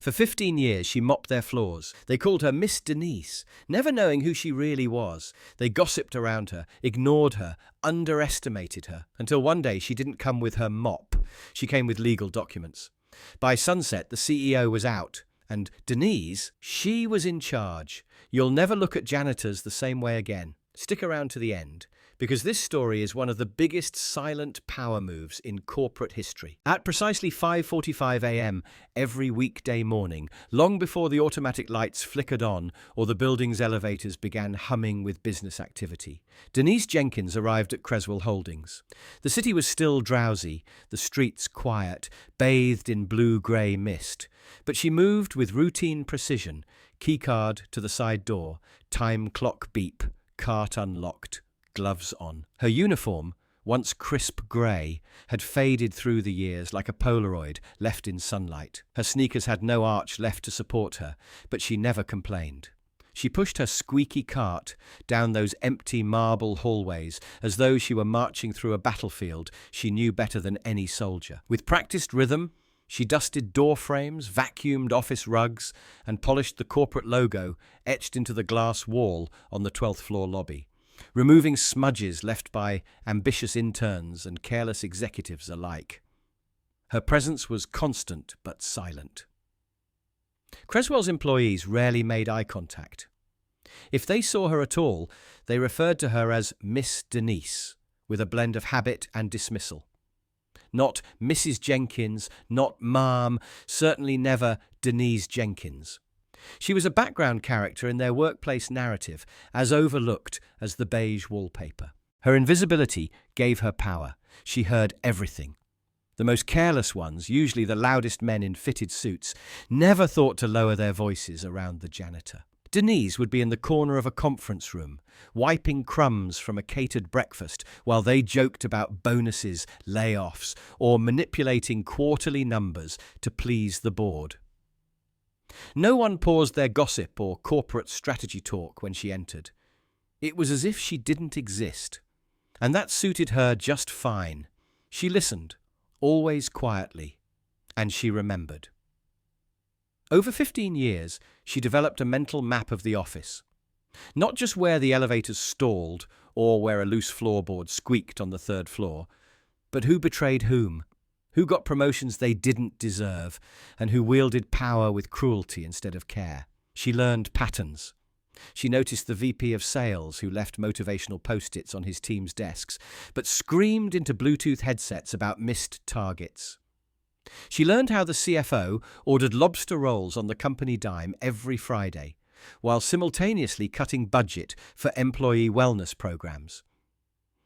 For 15 years, she mopped their floors. They called her Miss Denise, never knowing who she really was. They gossiped around her, ignored her, underestimated her, until one day she didn't come with her mop. She came with legal documents. By sunset, the CEO was out, and Denise, she was in charge. You'll never look at janitors the same way again. Stick around to the end, because this story is one of the biggest silent power moves in corporate history. At precisely 5:45 a.m. every weekday morning, long before the automatic lights flickered on or the building's elevators began humming with business activity, Denise Jenkins arrived at Creswell Holdings. The city was still drowsy, the streets quiet, bathed in blue-grey mist. But she moved with routine precision, keycard to the side door, time clock beep, cart unlocked, gloves on. Her uniform, once crisp grey, had faded through the years like a Polaroid left in sunlight. Her sneakers had no arch left to support her, but she never complained. She pushed her squeaky cart down those empty marble hallways as though she were marching through a battlefield she knew better than any soldier. With practiced rhythm, she dusted door frames, vacuumed office rugs, and polished the corporate logo etched into the glass wall on the 12th floor lobby, removing smudges left by ambitious interns and careless executives alike. Her presence was constant but silent. Creswell's employees rarely made eye contact. If they saw her at all, they referred to her as Miss Denise, with a blend of habit and dismissal. Not Mrs. Jenkins, not Ma'am, certainly never Denise Jenkins. She was a background character in their workplace narrative, as overlooked as the beige wallpaper. Her invisibility gave her power. She heard everything. The most careless ones, usually the loudest men in fitted suits, never thought to lower their voices around the janitor. Denise would be in the corner of a conference room, wiping crumbs from a catered breakfast while they joked about bonuses, layoffs, or manipulating quarterly numbers to please the board. No one paused their gossip or corporate strategy talk when she entered. It was as if she didn't exist, and that suited her just fine. She listened, always quietly, and she remembered. Over 15 years, she developed a mental map of the office. Not just where the elevators stalled or where a loose floorboard squeaked on the 3rd floor, but who betrayed whom, who got promotions they didn't deserve, and who wielded power with cruelty instead of care. She learned patterns. She noticed the VP of sales who left motivational post-its on his team's desks, but screamed into Bluetooth headsets about missed targets. She learned how the CFO ordered lobster rolls on the company dime every Friday, while simultaneously cutting budget for employee wellness programs.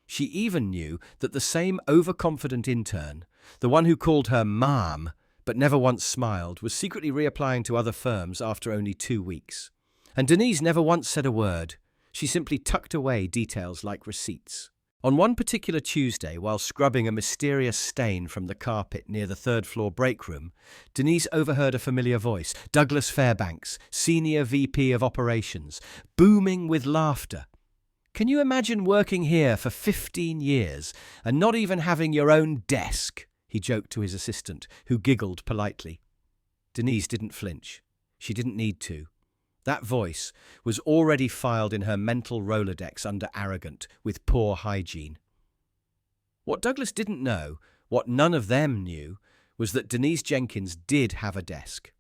She even knew that the same overconfident intern, the one who called her Ma'am but never once smiled, was secretly reapplying to other firms after only 2 weeks. And Denise never once said a word. She simply tucked away details like receipts. On one particular Tuesday, while scrubbing a mysterious stain from the carpet near the 3rd floor break room, Denise overheard a familiar voice, Douglas Fairbanks, Senior VP of Operations, booming with laughter. "Can you imagine working here for 15 years and not even having your own desk?" he joked to his assistant, who giggled politely. Denise didn't flinch. She didn't need to. That voice was already filed in her mental Rolodex under arrogant, with poor hygiene. What Douglas didn't know, what none of them knew, was that Denise Jenkins did have a desk.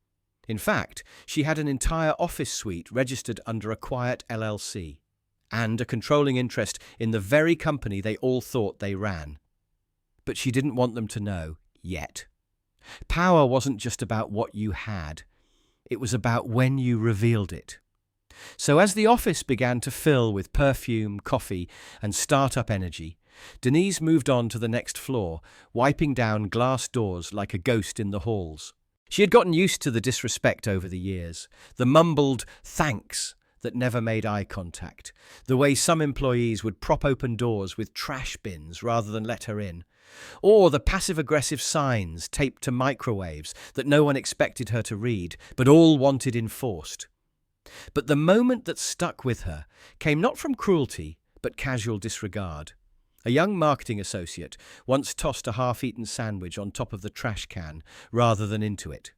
In fact, she had an entire office suite registered under a quiet LLC, and a controlling interest in the very company they all thought they ran. But she didn't want them to know, yet. Power wasn't just about what you had. It was about when you revealed it. So as the office began to fill with perfume, coffee, and startup energy, Denise moved on to the next floor, wiping down glass doors like a ghost in the halls. She had gotten used to the disrespect over the years, the mumbled thanks that never made eye contact, the way some employees would prop open doors with trash bins rather than let her in, or the passive-aggressive signs taped to microwaves that no one expected her to read, but all wanted enforced. But the moment that stuck with her came not from cruelty, but casual disregard. A young marketing associate once tossed a half-eaten sandwich on top of the trash can rather than into it.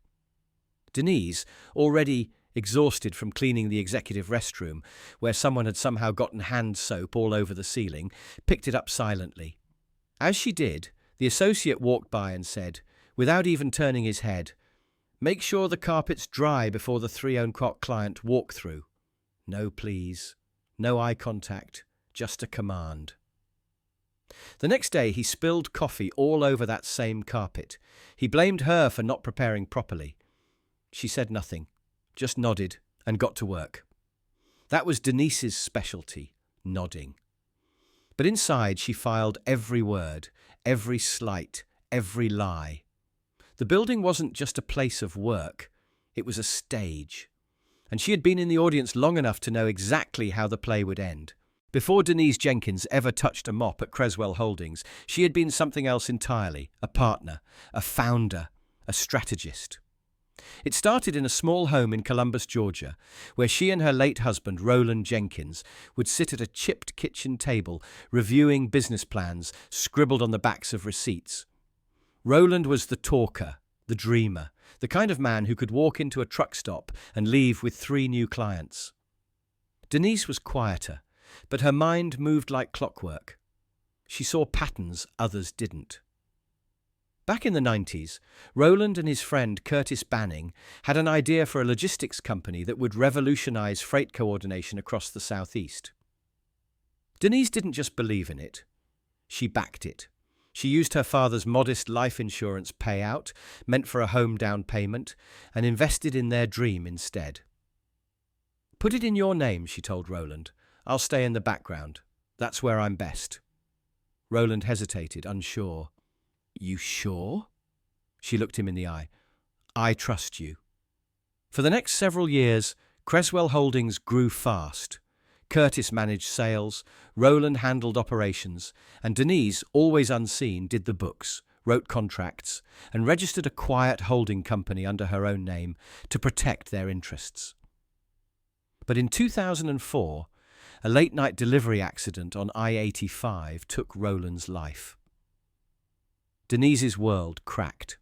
Denise, already exhausted from cleaning the executive restroom, where someone had somehow gotten hand soap all over the ceiling, picked it up silently. As she did, the associate walked by and said, without even turning his head, "Make sure the carpet's dry before the 3 o'clock client walk through." No, please. No eye contact, just a command. The next day he spilled coffee all over that same carpet. He blamed her for not preparing properly. She said nothing, just nodded and got to work. That was Denise's specialty, nodding. But inside she filed every word, every slight, every lie. The building wasn't just a place of work, it was a stage. And she had been in the audience long enough to know exactly how the play would end. Before Denise Jenkins ever touched a mop at Creswell Holdings, she had been something else entirely, a partner, a founder, a strategist. It started in a small home in Columbus, Georgia, where she and her late husband, Roland Jenkins, would sit at a chipped kitchen table, reviewing business plans scribbled on the backs of receipts. Roland was the talker, the dreamer, the kind of man who could walk into a truck stop and leave with 3 new clients. Denise was quieter, but her mind moved like clockwork. She saw patterns others didn't. Back in the 90s, Roland and his friend Curtis Banning had an idea for a logistics company that would revolutionize freight coordination across the Southeast. Denise didn't just believe in it, she backed it. She used her father's modest life insurance payout, meant for a home down payment, and invested in their dream instead. "Put it in your name," she told Roland. "I'll stay in the background. That's where I'm best." Roland hesitated, unsure. "You sure?" She looked him in the eye. "I trust you." For the next several years, Creswell Holdings grew fast. Curtis managed sales, Roland handled operations, and Denise, always unseen, did the books, wrote contracts, and registered a quiet holding company under her own name to protect their interests. But in 2004, a late-night delivery accident on I-85 took Roland's life. Denise's world cracked.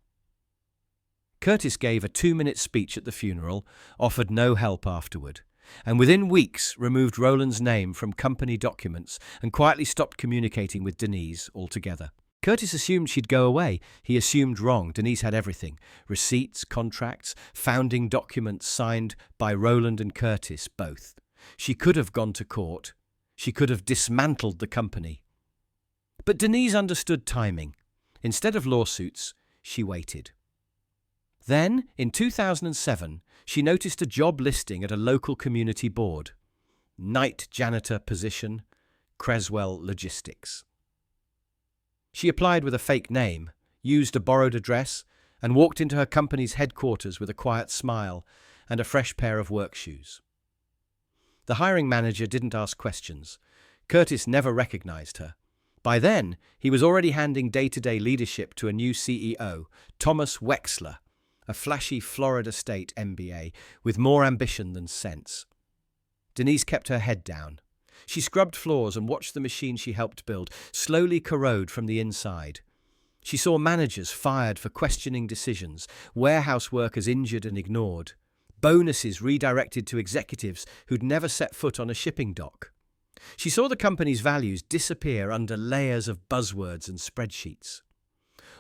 Curtis gave a 2-minute speech at the funeral, offered no help afterward, and within weeks removed Roland's name from company documents and quietly stopped communicating with Denise altogether. Curtis assumed she'd go away. He assumed wrong. Denise had everything: receipts, contracts, founding documents signed by Roland and Curtis both. She could have gone to court. She could have dismantled the company. But Denise understood timing. Instead of lawsuits, she waited. Then, in 2007, she noticed a job listing at a local community board. Night janitor position, Creswell Logistics. She applied with a fake name, used a borrowed address, and walked into her company's headquarters with a quiet smile and a fresh pair of work shoes. The hiring manager didn't ask questions. Curtis never recognized her. By then, he was already handing day-to-day leadership to a new CEO, Thomas Wexler, a flashy Florida State MBA with more ambition than sense. Denise kept her head down. She scrubbed floors and watched the machine she helped build slowly corrode from the inside. She saw managers fired for questioning decisions, warehouse workers injured and ignored, bonuses redirected to executives who'd never set foot on a shipping dock. She saw the company's values disappear under layers of buzzwords and spreadsheets.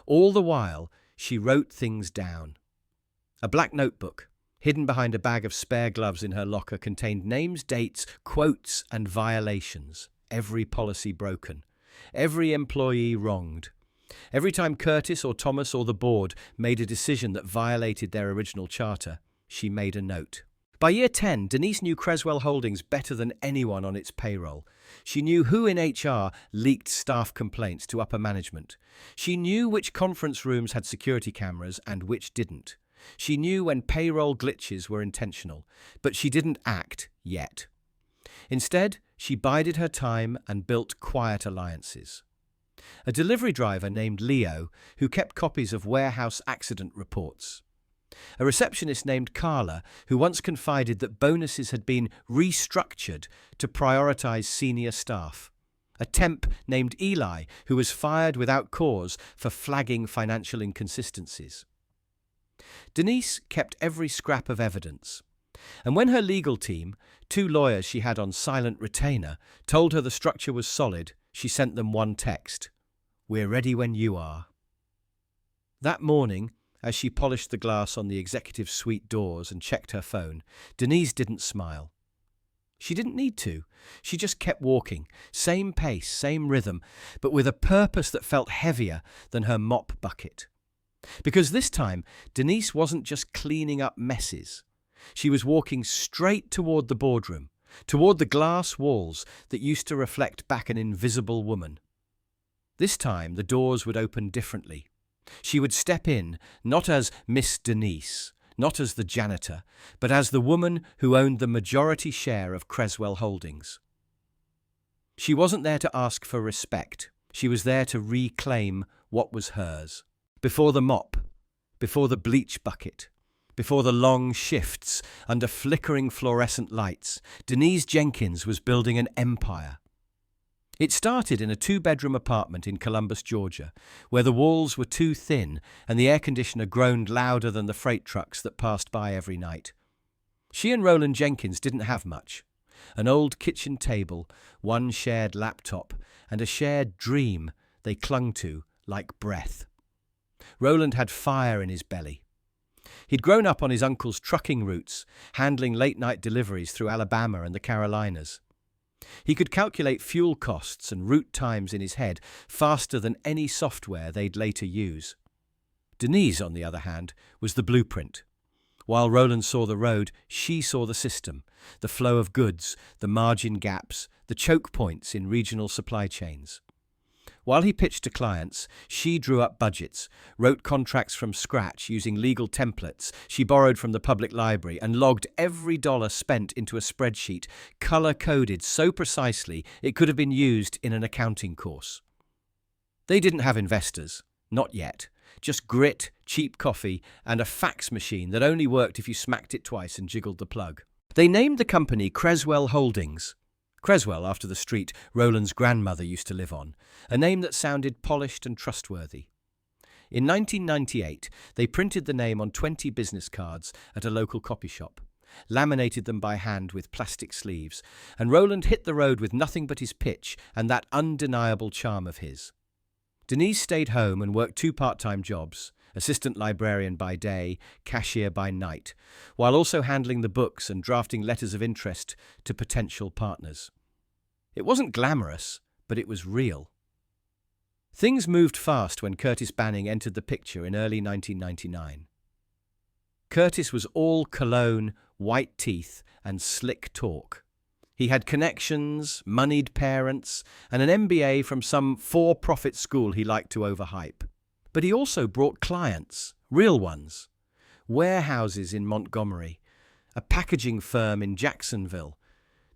All the while, she wrote things down. A black notebook, hidden behind a bag of spare gloves in her locker, contained names, dates, quotes, and violations. Every policy broken. Every employee wronged. Every time Curtis or Thomas or the board made a decision that violated their original charter, she made a note. By year 10, Denise knew Creswell Holdings better than anyone on its payroll. She knew who in HR leaked staff complaints to upper management. She knew which conference rooms had security cameras and which didn't. She knew when payroll glitches were intentional, but she didn't act yet. Instead, she bided her time and built quiet alliances. A delivery driver named Leo, who kept copies of warehouse accident reports. A receptionist named Carla, who once confided that bonuses had been restructured to prioritize senior staff. A temp named Eli, who was fired without cause for flagging financial inconsistencies. Denise kept every scrap of evidence. And when her legal team, 2 lawyers she had on silent retainer, told her the structure was solid, she sent them one text: "We're ready when you are." That morning, as she polished the glass on the executive suite doors and checked her phone, Denise didn't smile. She didn't need to. She just kept walking, same pace, same rhythm, but with a purpose that felt heavier than her mop bucket. Because this time, Denise wasn't just cleaning up messes. She was walking straight toward the boardroom, toward the glass walls that used to reflect back an invisible woman. This time, the doors would open differently. She would step in, not as Miss Denise, not as the janitor, but as the woman who owned the majority share of Creswell Holdings. She wasn't there to ask for respect. She was there to reclaim what was hers. Before the mop, before the bleach bucket, before the long shifts under flickering fluorescent lights, Denise Jenkins was building an empire. It started in a 2-bedroom apartment in Columbus, Georgia, where the walls were too thin and the air conditioner groaned louder than the freight trucks that passed by every night. She and Roland Jenkins didn't have much. An old kitchen table, one shared laptop, and a shared dream they clung to like breath. Roland had fire in his belly. He'd grown up on his uncle's trucking routes, handling late-night deliveries through Alabama and the Carolinas. He could calculate fuel costs and route times in his head faster than any software they'd later use. Denise, on the other hand, was the blueprint. While Roland saw the road, she saw the system, the flow of goods, the margin gaps, the choke points in regional supply chains. While he pitched to clients, she drew up budgets, wrote contracts from scratch using legal templates she borrowed from the public library, and logged every dollar spent into a spreadsheet, color-coded so precisely it could have been used in an accounting course. They didn't have investors, not yet, just grit, cheap coffee, and a fax machine that only worked if you smacked it twice and jiggled the plug. They named the company Creswell Holdings. Creswell after the street Roland's grandmother used to live on, a name that sounded polished and trustworthy. In 1998, they printed the name on 20 business cards at a local copy shop, laminated them by hand with plastic sleeves, and Roland hit the road with nothing but his pitch and that undeniable charm of his. Denise stayed home and worked 2 part-time jobs, assistant librarian by day, cashier by night, while also handling the books and drafting letters of interest to potential partners. It wasn't glamorous, but it was real. Things moved fast when Curtis Banning entered the picture in early 1999. Curtis was all cologne, white teeth, and slick talk. He had connections, moneyed parents, and an MBA from some for-profit school he liked to overhype. But he also brought clients, real ones. Warehouses in Montgomery, a packaging firm in Jacksonville.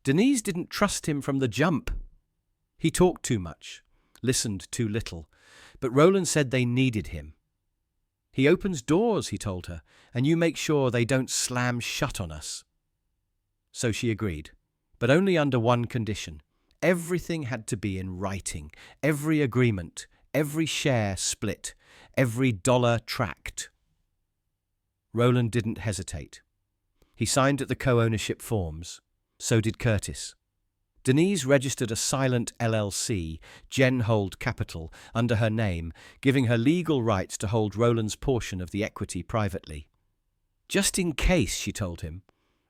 Denise didn't trust him from the jump. He talked too much, listened too little, but Roland said they needed him. "He opens doors," he told her, "and you make sure they don't slam shut on us." So she agreed, but only under one condition. Everything had to be in writing, every agreement, every share split, every dollar tracked. Roland didn't hesitate. He signed at the co-ownership forms. So did Curtis. Denise registered a silent LLC, Genhold Capital, under her name, giving her legal rights to hold Roland's portion of the equity privately. "Just in case," she told him.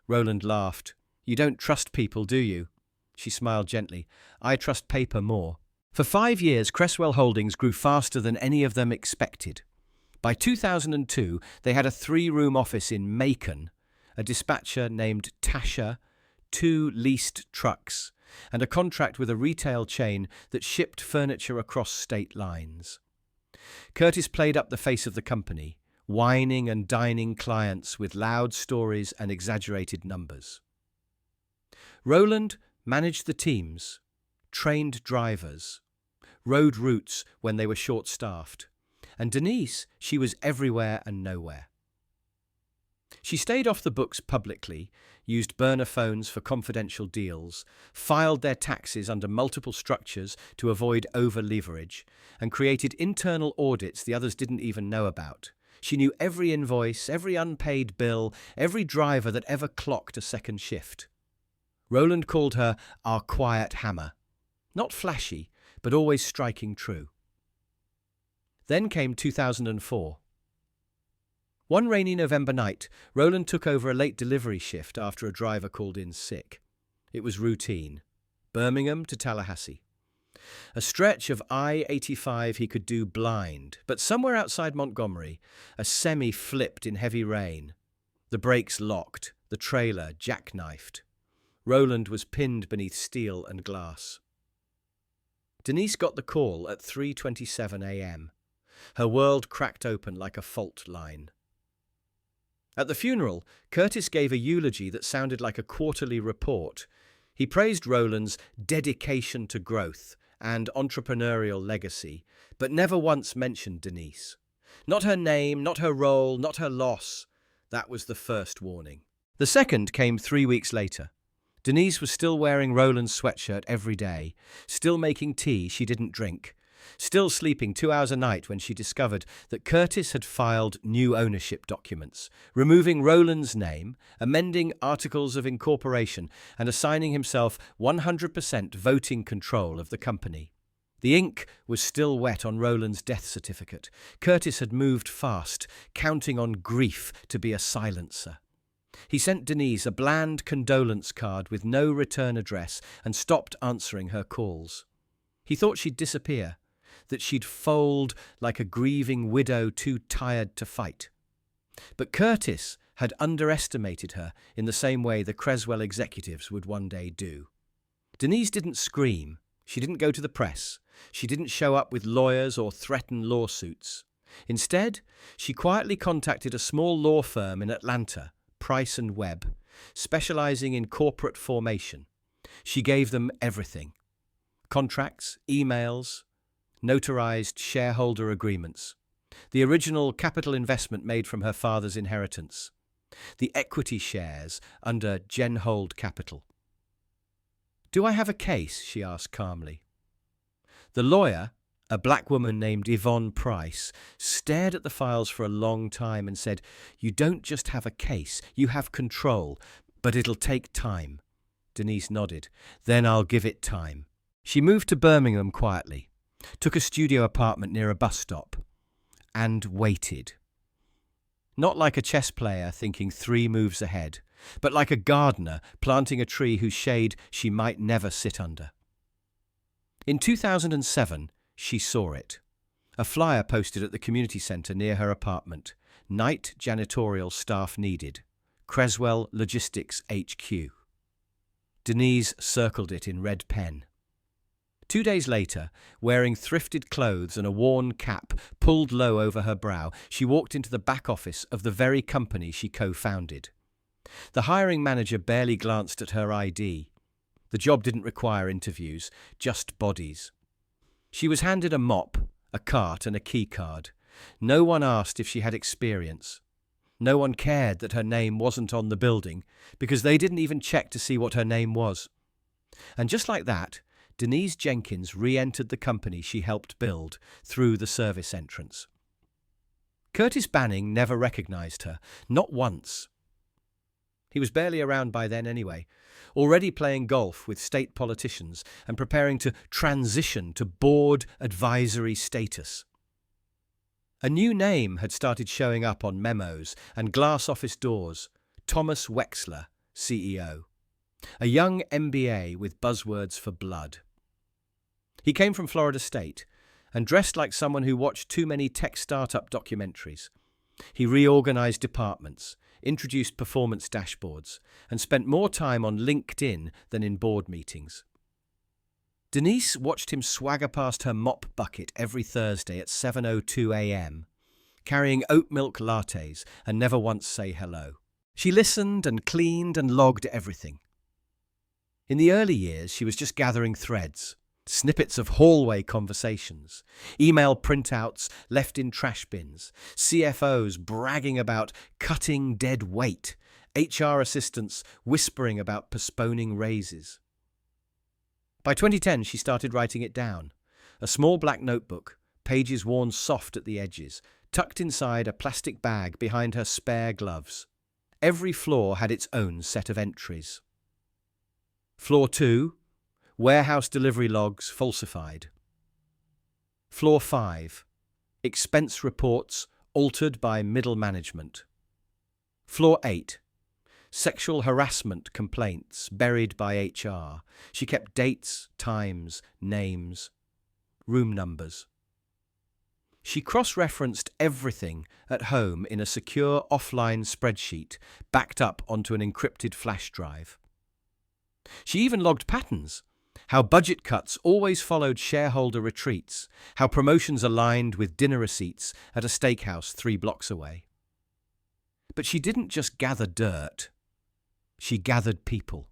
Roland laughed. "You don't trust people, do you?" She smiled gently. "I trust paper more." For 5 years, Creswell Holdings grew faster than any of them expected. By 2002, they had a 3-room office in Macon, a dispatcher named Tasha, 2 leased trucks, and a contract with a retail chain that shipped furniture across state lines. Curtis played up the face of the company, whining and dining clients with loud stories and exaggerated numbers. Roland managed the teams, trained drivers, rode routes when they were short-staffed, and Denise, she was everywhere and nowhere. She stayed off the books publicly, used burner phones for confidential deals, filed their taxes under multiple structures to avoid over-leverage, and created internal audits the others didn't even know about, She knew every invoice, every unpaid bill, every driver that ever clocked a second shift. Roland called her our quiet hammer. Not flashy, but always striking true. Then came 2004. One rainy November night, Roland took over a late delivery shift after a driver called in sick. It was routine. Birmingham to Tallahassee. A stretch of I-85 he could do blind, but somewhere outside Montgomery, a semi flipped in heavy rain. The brakes locked, the trailer jackknifed. Roland was pinned beneath steel and glass. Denise got the call at 3:27 a.m. Her world cracked open like a fault line. At the funeral, Curtis gave a eulogy that sounded like a quarterly report. He praised Roland's dedication to growth and entrepreneurial legacy, but never once mentioned Denise. Not her name, not her role, not her loss. That was the first warning. The second came 3 weeks later. Denise was still wearing Roland's sweatshirt every day, still making tea she didn't drink, still sleeping 2 hours a night when she discovered that Curtis had filed new ownership documents, removing Roland's name, amending articles of incorporation, and assigning himself 100% voting control of the company. The ink was still wet on Roland's death certificate. Curtis had moved fast, counting on grief to be a silencer. He sent Denise a bland condolence card with no return address and stopped answering her calls. He thought she'd disappear, that she'd fold like a grieving widow too tired to fight. But Curtis had underestimated her in the same way the Creswell executives would one day do. Denise didn't scream. She didn't go to the press. She didn't show up with lawyers or threaten lawsuits. Instead, she quietly contacted a small law firm in Atlanta, Price and Webb, specializing in corporate formation. She gave them everything. Contracts, emails, notarized shareholder agreements, the original capital investment made from her father's inheritance, the equity shares under Genhold Capital. "Do I have a case?" she asked calmly. The lawyer, a black woman named Yvonne Price, stared at the files for a long time and said, "You don't just have a case, you have control, but it'll take time." Denise nodded. "Then I'll give it time." She moved to Birmingham quietly, took a studio apartment near a bus stop, and waited. Not like a chess player thinking 3 moves ahead, but like a gardener planting a tree whose shade she might never sit under. In 2007, she saw it. A flyer posted at the community centre near her apartment. Night janitorial staff needed. Creswell Logistics HQ. Denise circled it in red pen. 2 days later, wearing thrifted clothes and a worn cap pulled low over her brow, she walked into the back office of the very company she co-founded. The hiring manager barely glanced at her ID. The job didn't require interviews, just bodies. She was handed a mop, a cart, and a key card. No one asked if she had experience. No one cared that her name wasn't on the building, because they didn't even check to see what her name was. And just like that, Denise Jenkins re-entered the company she helped build through the service entrance. Curtis Banning never recognized her, not once. He was barely around by then anyway, already playing golf with state politicians and preparing to transition to board advisory status. A new name had started showing up on memos and glass office doors: Thomas Wexler, CEO. A young MBA with buzzwords for blood. He came from Florida State and dressed like someone who watched too many tech startup documentaries. He reorganized departments, introduced performance dashboards, and spent more time on LinkedIn than in board meetings. Denise watched him swagger past her mop bucket every Thursday at 7:02 a.m., carrying oat milk lattes, and never once say hello. She listened and cleaned and logged everything. In the early years, she was just gathering threads, snippets of hallway conversations, email printouts left in trash bins, CFOs bragging about cutting dead weight, HR assistants whispering about postponing raises. By 2010, she started writing it down. A small black notebook, pages worn soft at the edges, tucked inside a plastic bag behind her spare gloves. Every floor had its own set of entries. Floor 2, warehouse delivery logs falsified. Floor 5, expense reports altered by middle management. Floor 8, sexual harassment complaints buried by HR. She kept dates, times, names, room numbers. She cross-referenced everything at home in a secure offline spreadsheet backed up onto an encrypted flash drive. She even logged patterns, how budget cuts always followed shareholder retreats, how promotions aligned with dinner receipts at a steakhouse 3 blocks away. But she didn't just gather dirt. She gathered people.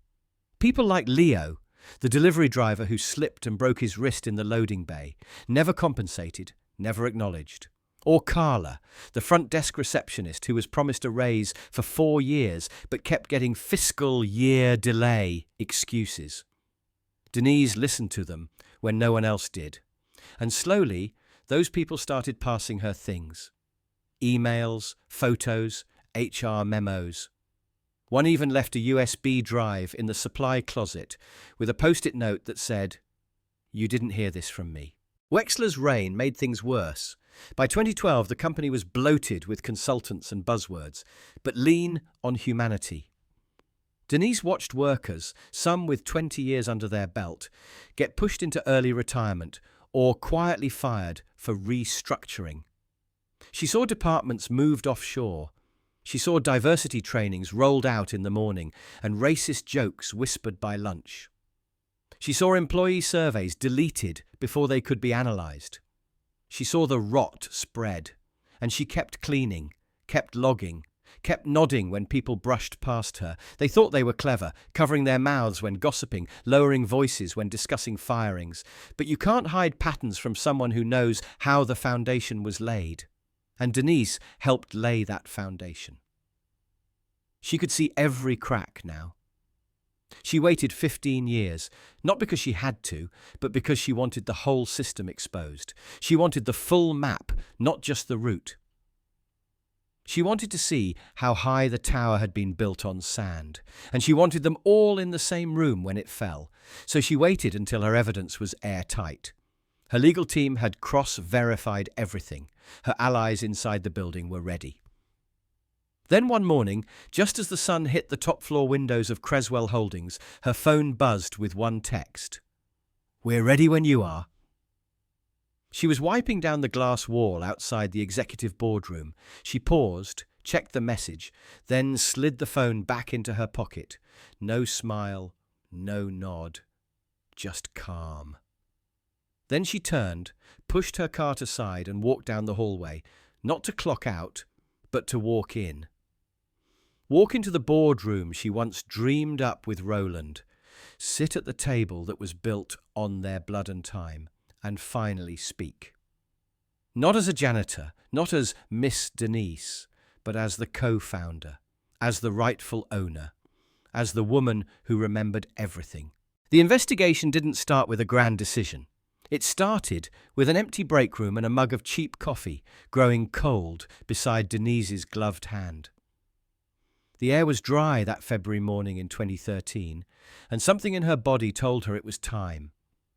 People like Leo, the delivery driver who slipped and broke his wrist in the loading bay, never compensated, never acknowledged. Or Carla, the front desk receptionist who was promised a raise for 4 years but kept getting fiscal year delay excuses. Denise listened to them when no one else did. And slowly, those people started passing her things. Emails, photos, HR memos. One even left a USB drive in the supply closet with a post-it note that said, "You didn't hear this from me." Wexler's reign made things worse. By 2012, the company was bloated with consultants and buzzwords, but lean on humanity. Denise watched workers, some with 20 years under their belt, get pushed into early retirement or quietly fired for restructuring. She saw departments moved offshore. She saw diversity trainings rolled out in the morning and racist jokes whispered by lunch. She saw employee surveys deleted before they could be analysed. She saw the rot spread, and she kept cleaning, kept logging, kept nodding when people brushed past her. They thought they were clever, covering their mouths when gossiping, lowering voices when discussing firings. But you can't hide patterns from someone who knows how the foundation was laid. And Denise helped lay that foundation. She could see every crack now. She waited 15 years, not because she had to, but because she wanted the whole system exposed. She wanted the full map, not just the route. She wanted to see how high the tower had been built on sand, and she wanted them all in the same room when it fell. So she waited until her evidence was airtight. Her legal team had cross-verified everything. Her allies inside the building were ready. Then one morning, just as the sun hit the top-floor windows of Creswell Holdings, her phone buzzed with one text. "We're ready when you are." She was wiping down the glass wall outside the executive boardroom. She paused, checked the message, then slid the phone back into her pocket. No smile, no nod, just calm. Then she turned, pushed her cart aside and walked down the hallway, not to clock out, but to walk in. Walk into the boardroom she once dreamed up with Roland, sit at the table that was built on their blood and time, and finally speak. Not as a janitor, not as Miss Denise, but as the co-founder, as the rightful owner, as the woman who remembered everything. The investigation didn't start with a grand decision. It started with an empty break room and a mug of cheap coffee growing cold beside Denise's gloved hand. The air was dry that February morning in 2013, and something in her body told her it was time.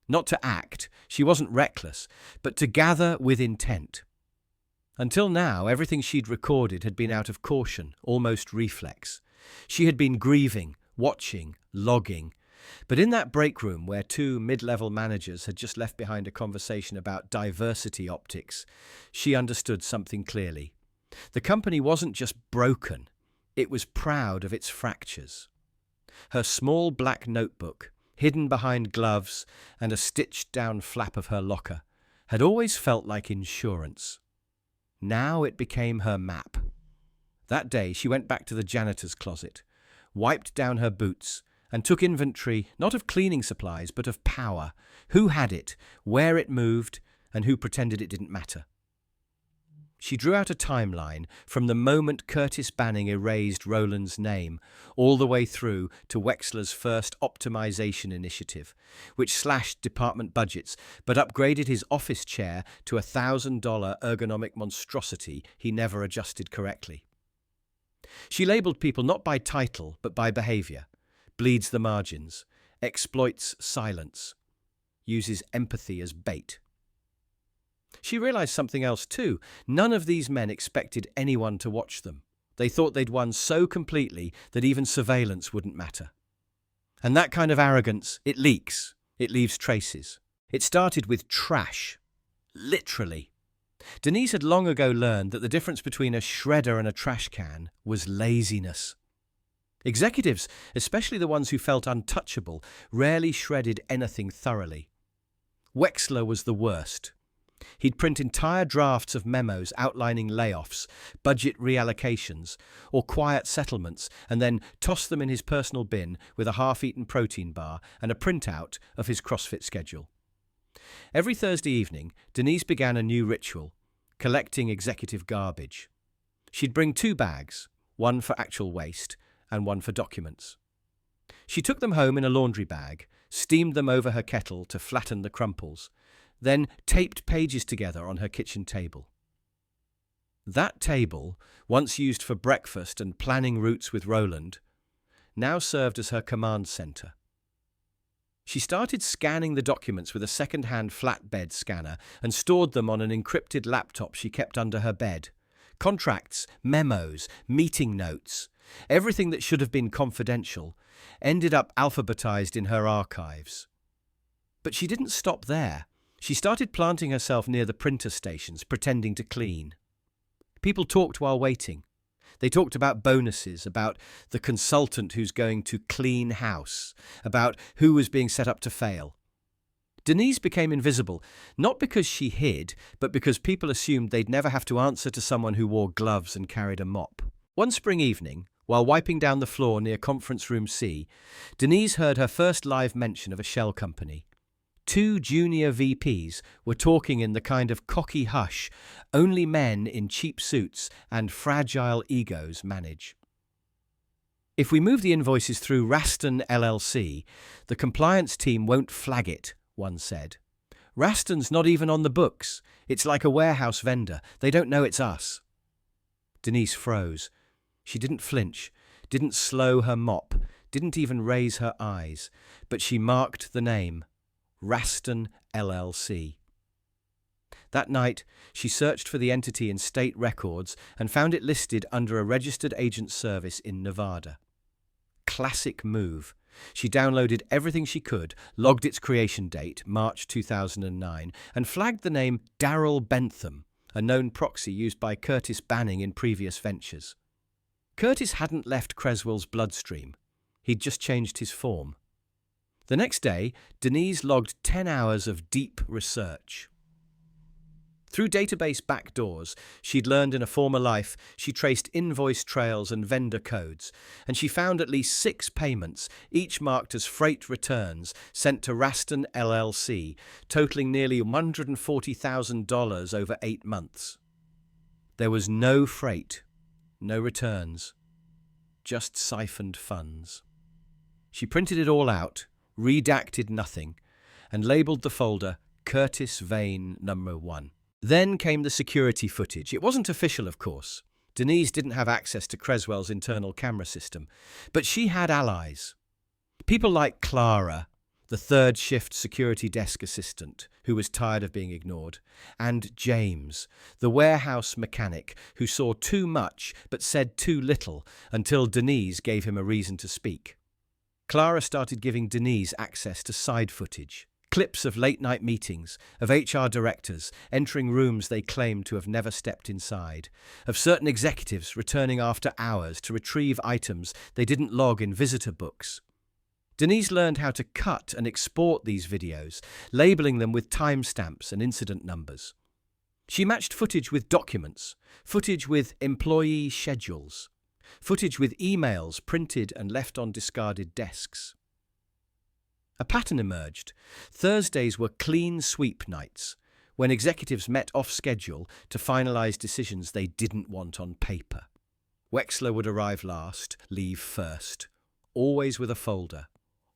Not to act, she wasn't reckless, but to gather with intent. Until now, everything she'd recorded had been out of caution, almost reflex. She had been grieving, watching, logging. But in that break room where 2 mid-level managers had just left behind a conversation about diversity optics, she understood something clearly. The company wasn't just broken, it was proud of its fractures. Her small black notebook, hidden behind gloves and a stitched-down flap of her locker, had always felt like insurance. Now it became her map. That day she went back to the janitor's closet, wiped down her boots, and took inventory not of cleaning supplies but of power. Who had it, where it moved, and who pretended it didn't matter. She drew out a timeline from the moment Curtis Banning erased Roland's name all the way through to Wexler's first optimization initiative, which slashed department budgets but upgraded his office chair to a $1,000 ergonomic monstrosity he never adjusted correctly. She labeled people not by title but by behavior, bleeds the margins, exploits silence, uses empathy as bait. She realized something else too. None of these men expected anyone to watch them. They thought they'd won so completely that even surveillance wouldn't matter. And that kind of arrogance, it leaks. It leaves traces. It started with trash. Literally. Denise had long ago learned that the difference between a shredder and a trash can was laziness. Executives, especially the ones who felt untouchable, rarely shredded anything thoroughly. Wexler was the worst. He'd print entire drafts of memos outlining layoffs, budget reallocations, or quiet settlements, and then toss them in his personal bin with a half-eaten protein bar and a printout of his CrossFit schedule. Every Thursday evening, Denise began a new ritual, collecting executive garbage. She'd bring 2 bags, one for actual waste and one for documents. She took them home in a laundry bag, steamed them over her kettle to flatten the crumples, then taped pages together on her kitchen table. That table, once used for breakfast and planning routes with Roland, now served as her command center. She started scanning the documents with a second-hand flatbed scanner and stored them on an encrypted laptop she kept under her bed. Contracts, memos, meeting notes, everything that should have been confidential, ended up alphabetized in her archives. But she didn't stop there. She started planting herself near the printer stations, pretending to clean. People talked while waiting. They talked about bonuses, about the consultant who's going to clean house, about who was being set up to fail. Denise became invisible, not because she hid, but because people assumed they'd never have to answer to someone who wore gloves and carried a mop. One spring evening, while wiping down the floor near Conference Room C, Denise heard her first live mention of a shell company. 2 junior VPs were talking in the kind of cocky hush only men in cheap suits and fragile egos manage. If we move the invoices through Raston LLC, the compliance team won't flag it, one said. Raston's not even on the books. It's like a warehouse vendor. They don't know it's us. Denise froze. She didn't flinch, didn't slow her mop, didn't even raise her eyes, but she marked the name. Raston LLC. That night, she searched for the entity in state records and found it listed under a registered agent service in Nevada. Classic move. She downloaded everything she could, logged its creation date, March 2009, and flagged the name Darrell Bentham, a known proxy used by Curtis Banning in previous ventures. Curtis hadn't left Creswell's bloodstream. He'd just changed his form. The next day, Denise logged 10 hours of deep research. Through database backdoors she'd learned in a former life, she traced invoice trails and vendor codes, and she found at least 6 payments, each marked as freight returns, sent to Raston LLC, totaling nearly $140,000 over 8 months. There was no freight, no returns, just siphoned funds. She printed it all out, redacted nothing, and labelled the folder Curtis Vane No. 1. Then came the security footage. It wasn't official, of course. Denise didn't have access to Creswell's internal camera system, but she had allies. People like Clara, the third-shift security desk assistant, who was tired of being ignored, and James, the warehouse mechanic who saw too much but said too little until Denise gave him a reason to speak. Clara started giving Denise access to side footage, clips of late-night meetings, of HR directors entering rooms they claimed to have never stepped inside, of certain executives returning after hours to retrieve items they didn't log in visitor books. Denise learned how to cut and export these videos, labeling them with timestamps and incident numbers. She matched footage with documents, footage with employee schedules, footage with emails printed and left on discarded desks. A pattern emerged. Thursdays were clean sweep nights, when executives met off schedule to finalize decisions they didn't want on paper. Wexler would arrive last, leave first, always with a folder,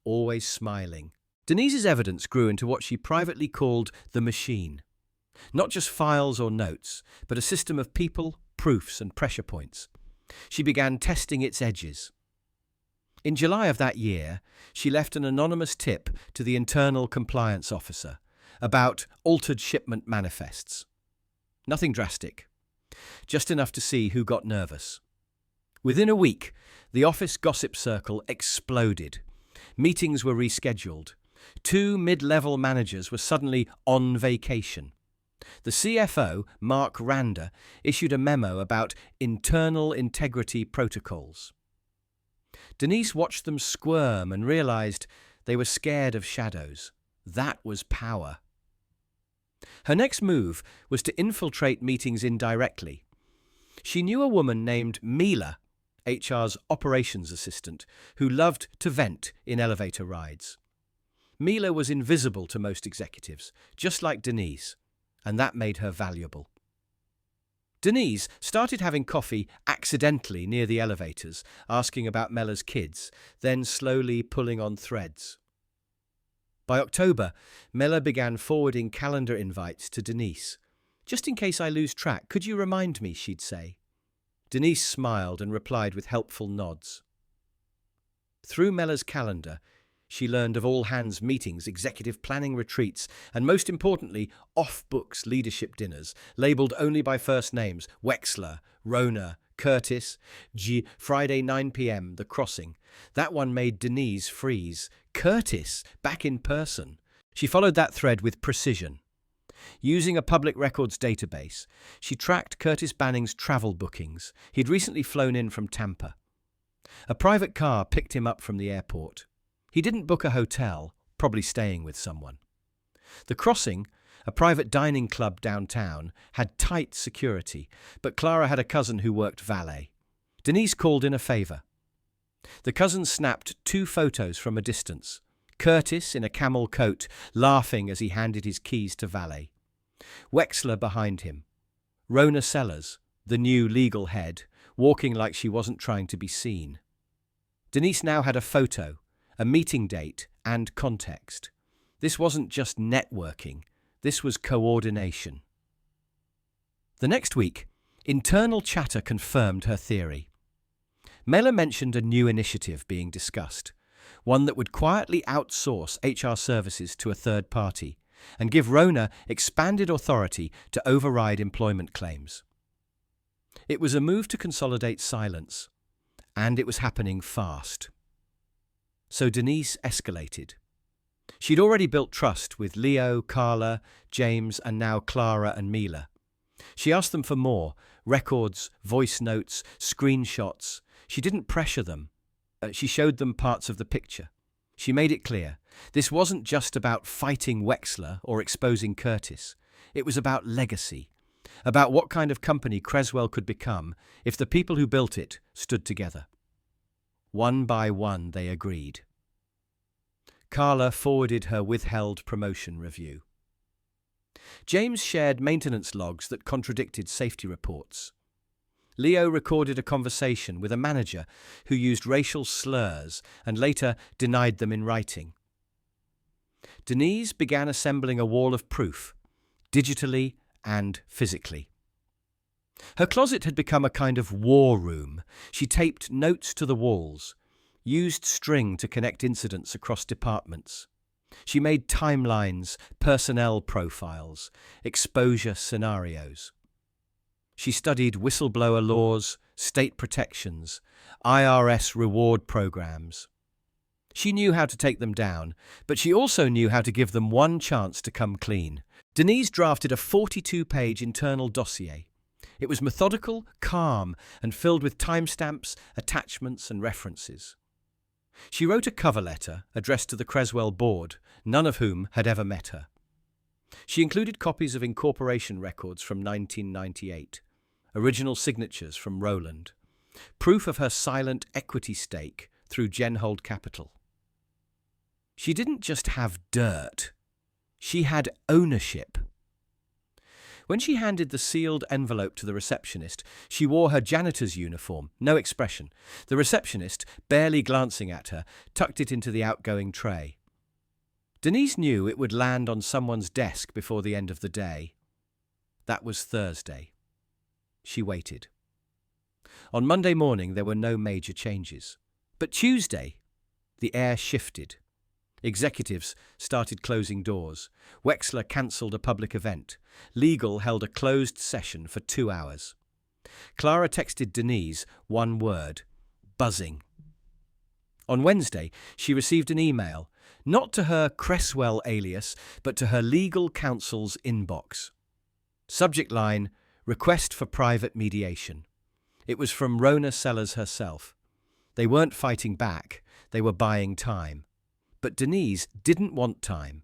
always smiling. Denise's evidence grew into what she privately called the machine. Not just files or notes, but a system of people, proofs, and pressure points. She began testing its edges. In July of that year, she left an anonymous tip to the internal compliance officer about altered shipment manifests. Nothing drastic, just enough to see who got nervous. Within a week, the office gossip circle exploded. Meetings were rescheduled. 2 mid-level managers were suddenly on vacation. The CFO, Mark Randa, issued a memo about internal integrity protocols. Denise watched them squirm and realized they were scared of shadows. That was power. Her next move was to infiltrate meetings indirectly. She knew a woman named Mila, HR's operations assistant, who loved to vent in elevator rides. Mila was invisible to most executives, just like Denise, and that made her valuable. Denise started having coffee accidentally near the elevators, asking about Mela's kids, then slowly pulling on threads. By October, Mela began forwarding calendar invites to Denise. "Just in case I lose track, could you remind me?" she'd say. Denise smiled and replied with helpful nods. Through Mela's calendar, she learned of all-hands meetings, executive planning retreats, and most importantly, off-books leadership dinners, labelled only by first names: Wexler, Rona, Curtis, Friday 9 p.m, The Crossing. That one made Denise freeze. Curtis, back in person. She followed that thread with precision. Using a public records database, she tracked Curtis Banning's travel bookings. He'd recently flown in from Tampa. A private car picked him up from the airport. He didn't book a hotel, probably staying with someone. The Crossing, a private dining club downtown, had tight security, but Clara had a cousin who worked valet. Denise called in a favor. The cousin snapped 2 photos from a distance. Curtis in a camel coat, laughing as he handed his keys to valet. Wexler behind him. Rona Sellers, the new legal head, walking like she wasn't trying to be seen. Denise now had a photo, a meeting date, and context. This wasn't just networking, this was coordination. The next week, internal chatter confirmed her theory. Mela mentioned a new initiative being discussed, one that would quietly outsource HR services to a third party and give Rona expanded authority to override employment claims. It was a move to consolidate silence, and it was happening fast. So Denise escalated. She'd already built trust with Leo, Carla, James, and now Clara and Mila. She asked them for more: records, voice notes, screenshots. She didn't pressure them. She showed them parts of the picture. She made it clear this wasn't just about fighting Wexler or exposing Curtis. It was about legacy, about what kind of company Creswell could become if the people who built it stood together. One by one, they agreed. Carla forwarded her withheld promotion review. James shared maintenance logs that contradicted safety reports. Leo recorded a conversation with a manager who used racial slurs and later denied them in writing. Denise began assembling a wall of proof, digitally and physically. Her closet had become a kind of war room. She taped notes to the walls, used string to connect incidents across departments. She made timelines, personnel profiles, exposure scenarios. She studied whistleblower laws, state protections, IRS reward programs. She knew how to take them down, but she also knew how to give them one chance to come clean. Denise drafted a 42-page internal dossier. It was methodical, calm, and filled with timestamps, attachments, and references. She wrote a cover letter addressed to the Creswell board, none of whom had ever met her. She included copies of incorporation records from 1998, original signatures from Roland, proof of her silent equity stake through Genhold Capital. She didn't just have dirt, she had ownership. When she handed the sealed envelope to the receptionist, she wore her janitor's uniform, no expression. The receptionist, barely glancing at her, tucked it into the outgoing tray. Denise knew it would land on someone's desk before the end of the day. That was Thursday. She waited. On Monday morning, there were no major changes. But Tuesday, the air shifted. Executives started closing doors. Wexler cancelled a public event. Legal held a closed session for 2 hours. Clara texted Denise one word: buzzing. On Wednesday, she received an email, not to her Cresswell alias, but to her legal counsel's inbox. Subject line: request for private mediation. It was from Rona Sellers herself. They weren't fighting back, they were buying time. But Denise didn't want time.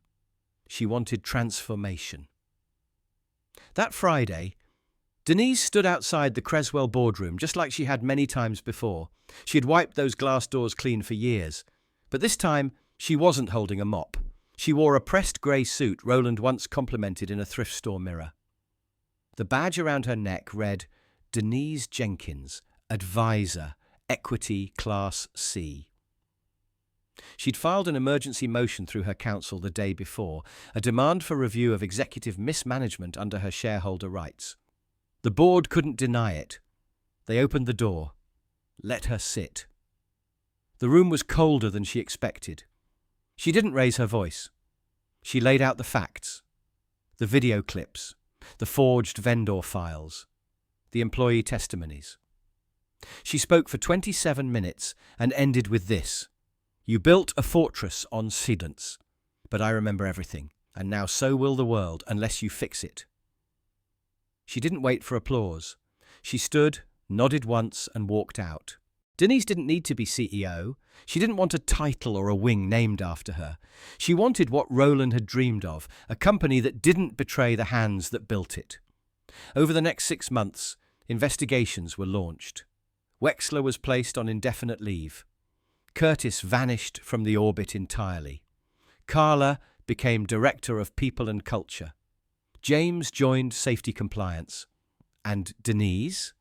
She wanted transformation. That Friday, Denise stood outside the Cresswell boardroom just like she had many times before. She had wiped those glass doors clean for years. But this time, she wasn't holding a mop. She wore a pressed grey suit Roland once complimented in a thrift store mirror. The badge around her neck read, Denise Jenkins, Advisor, Equity Class C. She'd filed an emergency motion through her counsel the day before, a demand for review of executive mismanagement under her shareholder rights. The board couldn't deny it. They opened the door. Let her sit. The room was colder than she expected. She didn't raise her voice. She laid out the facts, the video clips, the forged vendor files, the employee testimonies. She spoke for 27 minutes and ended with this. You built a fortress on cedants, but I remember everything, and now so will the world unless you fix it. She didn't wait for applause. She stood, nodded once, and walked out. Denise didn't need to be CEO. She didn't want a title or a wing named after her. She wanted what Roland had dreamed of, a company that didn't betray the hands that built it. Over the next 6 months, investigations were launched. Wexler was placed on indefinite leave. Curtis vanished from the orbit entirely. Carla became Director of People and Culture. James joined Safety Compliance. And Denise?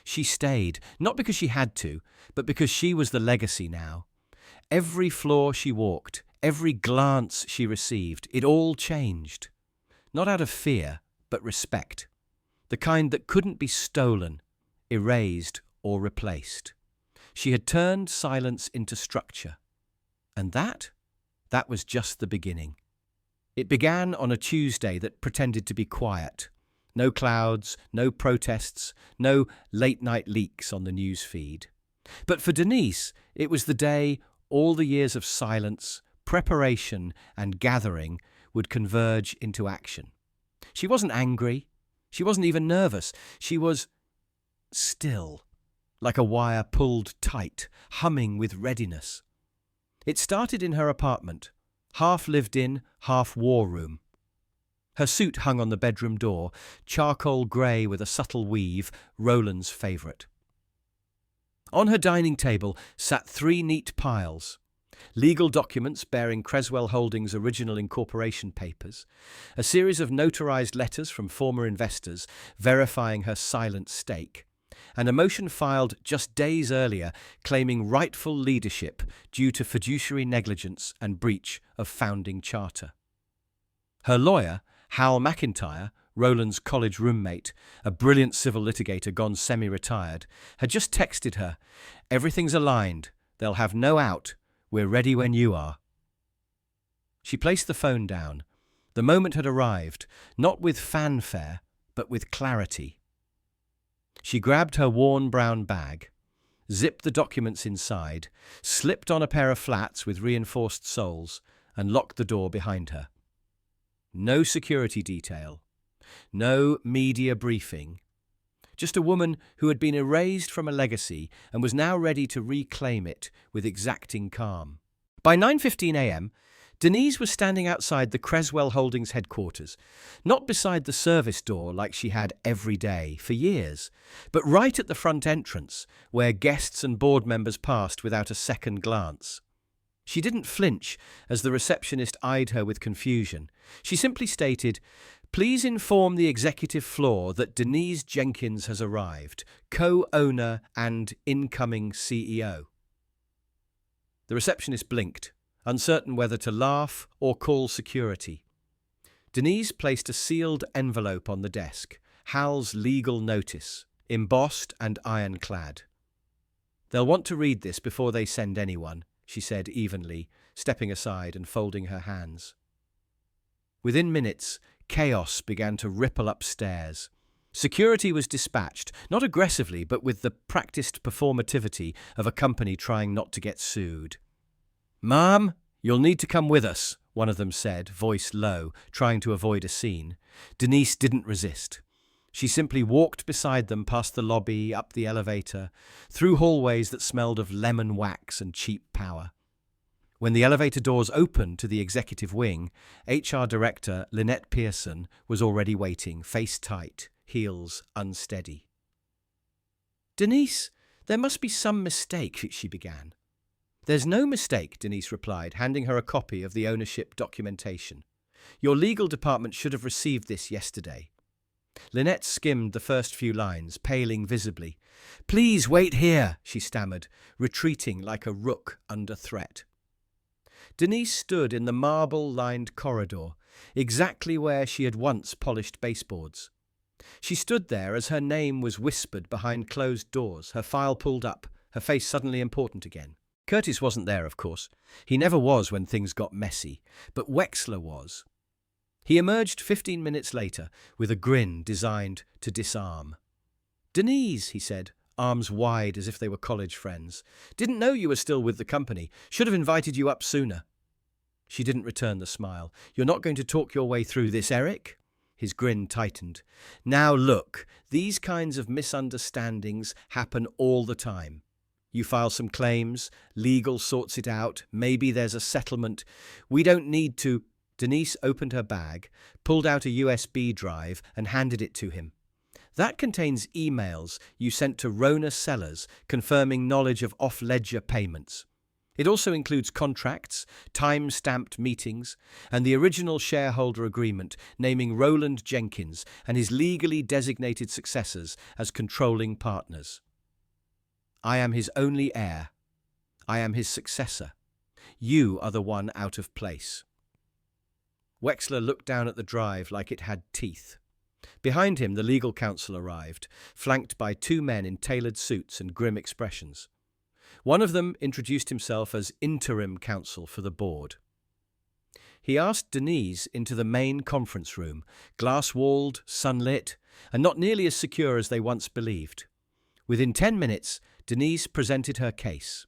She stayed, not because she had to, but because she was the legacy now. Every floor she walked, every glance she received, it all changed. Not out of fear, but respect. The kind that couldn't be stolen, erased, or replaced. She had turned silence into structure. And that was just the beginning. It began on a Tuesday that pretended to be quiet. No clouds, no protests, no late-night leaks on the news feed. But for Denise, it was the day all the years of silence, preparation, and gathering would converge into action. She wasn't angry. She wasn't even nervous. She was still, like a wire pulled tight, humming with readiness. It started in her apartment, half lived in, half war room. Her suit hung on the bedroom door, charcoal grey with a subtle weave, Roland's favourite. On her dining table sat 3 neat piles. Legal documents bearing Cresswell Holdings' original incorporation papers, a series of notarized letters from former investors verifying her silent stake, and a motion filed just days earlier claiming rightful leadership due to fiduciary negligence and breach of founding charter. Her lawyer, Hal McIntyre, Roland's college roommate, a brilliant civil litigator gone semi-retired, had just texted her, "Everything's aligned. They'll have no out. We're ready when you are." She placed the phone down. The moment had arrived, not with fanfare, but with clarity. She grabbed her worn brown bag, zipped the documents inside, slipped on a pair of flats with reinforced soles, and locked the door behind her. No security detail. No media briefing. Just a woman who had been erased from a legacy and was now ready to reclaim it with exacting calm. By 9:15 a.m., Denise was standing outside the Cresswell Holdings headquarters, not beside the service door like she had every day for years, but right at the front entrance, where guests and board members passed without a second glance. She didn't flinch as the receptionist eyed her with confusion. She simply stated, Please inform the executive floor that Denise Jenkins has arrived, co-owner and incoming CEO. The receptionist blinked, uncertain whether to laugh or call security. Denise placed a sealed envelope on the desk, Hal's legal notice, embossed and ironclad. "They'll want to read this before they send anyone," she said evenly, stepping aside and folding her hands. Within minutes, chaos began to ripple upstairs. Security was dispatched, not aggressively, but with the practiced performativity of a company trying not to get sued. "Ma'am, you'll need to come with us," one of them said, voice low, trying to avoid a scene. Denise didn't resist. She simply walked beside them past the lobby, up the elevator, through hallways that smelled of lemon wax and cheap power. When the elevator doors opened to the executive wing, HR Director Lynette Pearson was already waiting, face tight, heels unsteady. "Denise, there must be some mistake," she began. "There's no mistake," Denise replied, handing her a copy of the ownership documentation. "Your legal department should have received this yesterday." Lynette skimmed the first few lines, paling visibly. "Please wait here," she stammered, retreating like a rook under threat. Denise stood in the marble-lined corridor, exactly where she had once polished baseboards. She stood there as her name was whispered behind closed doors, her file pulled up, her face suddenly important again. Curtis wasn't there, of course. He never was when things got messy, but Wexler was. He emerged 15 minutes later with a grin designed to disarm. "Denise," he said, arms wide as if they were college friends. "Didn't know you were still with the company. Should have invited you up sooner." She didn't return the smile. "You're not going to talk your way through this, Eric?" His grin tightened. "Now look, these kinds of misunderstandings happen all the time. You file some claims, legal sorts it out, maybe there's a settlement. We don't need to—" Denise opened her bag, pulled out a USB drive and handed it to him. "That contains emails you sent to Rona Sellers confirming knowledge of off-ledger payments. It also includes contracts, time-stamped meetings, and the original shareholder agreement naming Roland Jenkins and his legally designated successors as controlling partners. I am his only heir. I am his successor. You are the one out of place." Wexler looked down at the drive like it had teeth. Behind him, the legal counsel arrived, flanked by two men in tailored suits and grim expressions. One of them introduced himself as interim counsel for the board. He asked Denise into the main conference room, glass-walled, sunlit, and not nearly as secure as they once believed. Within 10 minutes, Denise presented her case.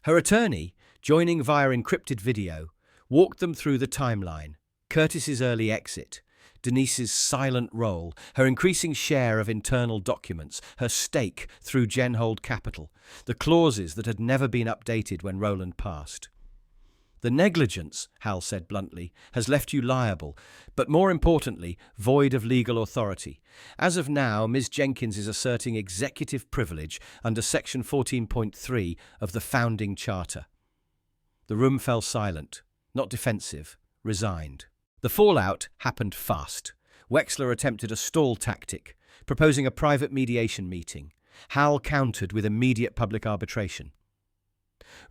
Her attorney, joining via encrypted video, walked them through the timeline: Curtis's early exit, Denise's silent role, her increasing share of internal documents, her stake through Genhold Capital, the clauses that had never been updated when Roland passed. "The negligence," Hal said bluntly, "has left you liable, but more importantly, void of legal authority. As of now, Ms. Jenkins is asserting executive privilege under Section 14.3 of the Founding Charter." The room fell silent, not defensive, resigned. The fallout happened fast. Wexler attempted a stall tactic, proposing a private mediation meeting. Hal countered with immediate public arbitration.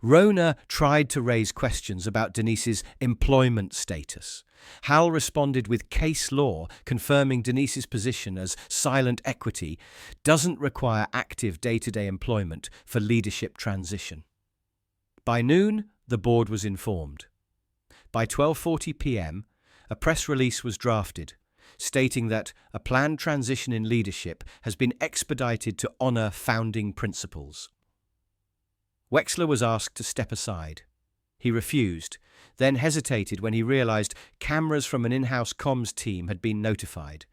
Rona tried to raise questions about Denise's employment status. Hal responded with case law confirming Denise's position as silent equity doesn't require active day-to-day employment for leadership transition. By noon, the board was informed. By 12:40 p.m., a press release was drafted, stating that a planned transition in leadership has been expedited to honour founding principles. Wexler was asked to step aside. He refused, then hesitated when he realised cameras from an in-house comms team had been notified.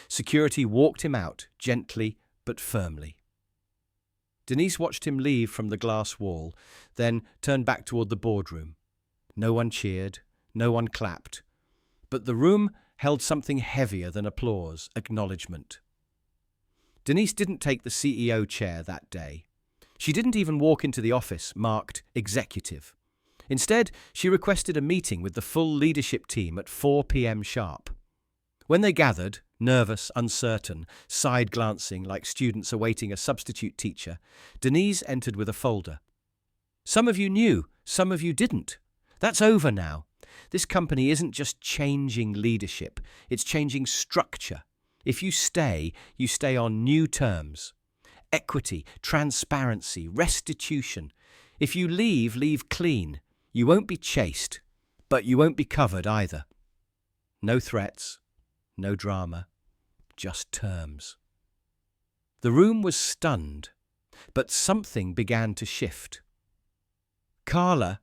Security walked him out, gently but firmly. Denise watched him leave from the glass wall, then turned back toward the boardroom. No one cheered, no one clapped, but the room held something heavier than applause, acknowledgement. Denise didn't take the CEO chair that day. She didn't even walk into the office marked executive. Instead, she requested a meeting with the full leadership team at 4 p.m. sharp. When they gathered, nervous, uncertain, side-glancing like students awaiting a substitute teacher, Denise entered with a folder. Some of you knew, some of you didn't. That's over now. This company isn't just changing leadership, it's changing structure. If you stay on new terms. Equity, transparency, restitution. If you leave clean. You won't be chased, but you won't be covered either. No threats, no drama, just terms. The room was stunned, but something began to shift. Carla,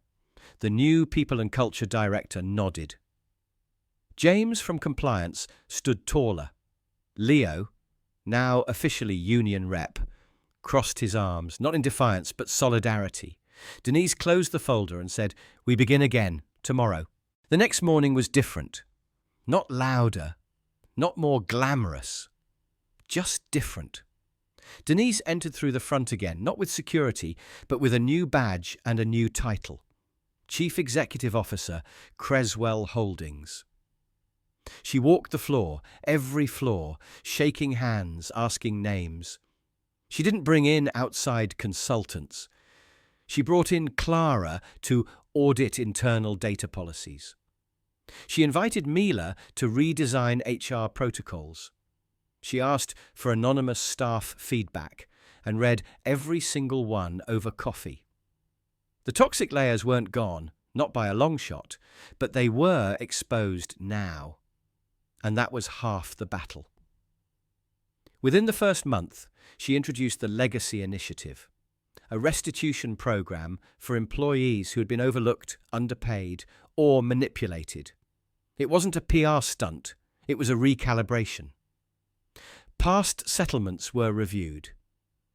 the new People and Culture Director, nodded. James from Compliance stood taller. Leo, now officially union rep, crossed his arms, not in defiance but solidarity. Denise closed the folder and said, "We begin again, tomorrow." The next morning was different. Not louder, not more glamorous, just different. Denise entered through the front again, not with security, but with a new badge and a new title. Chief Executive Officer, Creswell Holdings. She walked the floor, every floor, shaking hands, asking names. She didn't bring in outside consultants. She brought in Clara to audit internal data policies. She invited Mila to redesign HR protocols. She asked for anonymous staff feedback and read every single one over coffee. The toxic layers weren't gone, not by a long shot, but they were exposed now. And that was half the battle. Within the first month, she introduced the Legacy Initiative, a restitution program for employees who had been overlooked, underpaid, or manipulated. It wasn't a PR stunt, it was a recalibration. Past settlements were reviewed.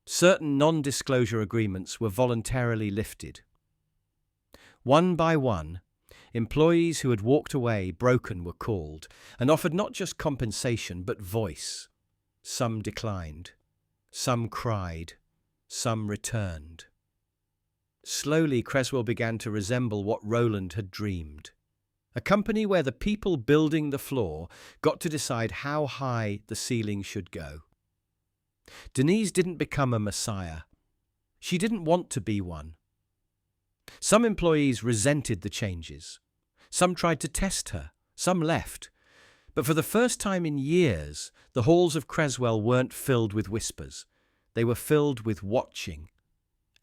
Certain non-disclosure agreements were voluntarily lifted. One by one, employees who had walked away broken were called and offered not just compensation but voice. Some declined, some cried, some returned. Slowly, Creswell began to resemble what Roland had dreamed. A company where the people building the floor got to decide how high the ceiling should go. Denise didn't become a messiah. She didn't want to be one. Some employees resented the changes. Some tried to test her. Some left. But for the first time in years, the halls of Creswell weren't filled with whispers. They were filled with watching.